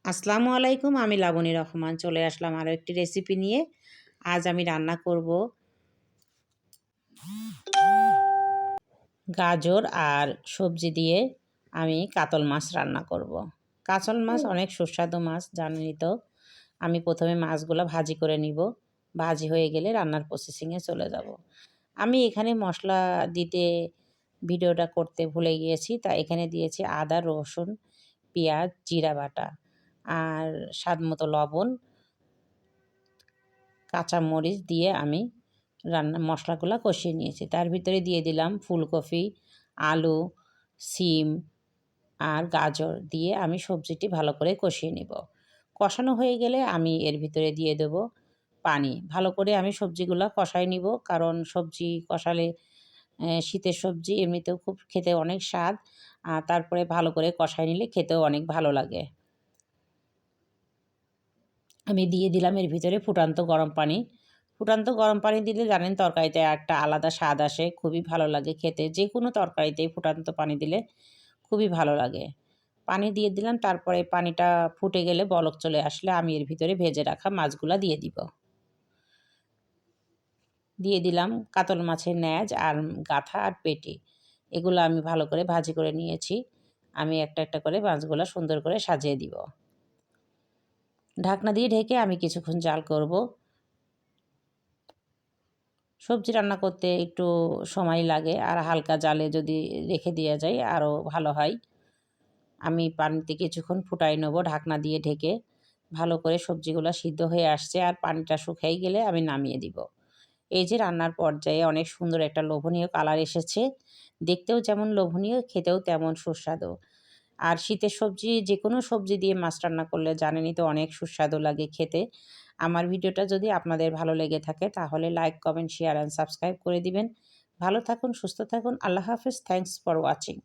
আসসালামু আলাইকুম। আমি লাবণী রহমান চলে আসলাম আরও একটি রেসিপি নিয়ে। আজ আমি রান্না করব গাজর আর সবজি দিয়ে আমি কাতল মাছ রান্না করব। কাতল মাছ অনেক সুস্বাদু মাছ, জানেনই তো। আমি প্রথমে মাছগুলো ভাজি করে নিব। ভাজি হয়ে গেলে রান্নার প্রসেসিংয়ে চলে যাব। আমি এখানে মশলা দিতে ভিডিওটা করতে ভুলে গিয়েছি, তা এখানে দিয়েছি আদা, রসুন, পেঁয়াজ, জিরা বাটা আর স্বাদমতো লবণ, কাঁচামরিচ দিয়ে আমি মশলাগুলো কষিয়ে নিয়েছি। তার ভিতরে দিয়ে দিলাম ফুলকপি, আলু, সিম আর গাজর দিয়ে আমি সবজিটি ভালো করে কষিয়ে নিব। কষানো হয়ে গেলে আমি এর ভিতরে দিয়ে দেব পানি। ভালো করে আমি সবজিগুলো কষাই নিব, কারণ সবজি কষালে শীতের সবজি এমনিতেও খুব খেতে অনেক স্বাদ, আর তারপরে ভালো করে কষাই নিলে খেতেও অনেক ভালো লাগে। আমি দিয়ে দিলাম এর ভিতরে ফুটান্ত গরম পানি। ফুটান্ত গরম পানি দিলে জানেন তরকারিতে একটা আলাদা স্বাদ আসে, খুবই ভালো লাগে খেতে। যে কোনো তরকারিতেই ফুটান্ত পানি দিলে খুবই ভালো লাগে। পানি দিয়ে দিলাম, তারপরে পানিটা ফুটে গেলে বলক চলে আসলে আমি এর ভিতরে ভেজে রাখা মাছগুলা দিয়ে দিব। দিয়ে দিলাম কাতল মাছের ন্যাজ আর গাথা আর পেটি। এগুলো আমি ভালো করে ভাজি করে নিয়েছি। আমি একটা একটা করে মাছগুলো সুন্দর করে সাজিয়ে দিব। ঢাকনা দিয়ে ঢেকে আমি কিছুক্ষণ জাল করব। সবজি রান্না করতে একটু সময় লাগে, আর হালকা জালে যদি রেখে দেওয়া যায় আরও ভালো হয়। আমি পানিতে কিছুক্ষণ ফুটাই নেব ঢাকনা দিয়ে ঢেকে। ভালো করে সবজিগুলো সিদ্ধ হয়ে আসছে আর পানিটা শুকিয়ে গেলে আমি নামিয়ে দিব। এই যে রান্নার পর্যায়ে অনেক সুন্দর একটা লোভনীয় কালার এসেছে। দেখতেও যেমন লোভনীয়, খেতেও তেমন সুস্বাদু। আর শীতের সবজি যে কোনো সবজি দিয়ে মাছ রান্না করলে জানেনই তো অনেক সুস্বাদু লাগে খেতে। আমার ভিডিওটা যদি আপনাদের ভালো লেগে থাকে তাহলে like, comment, share and subscribe করে দিবেন। ভালো থাকুন, সুস্থ থাকুন। আল্লাহ হাফেজ। Thanks for watching.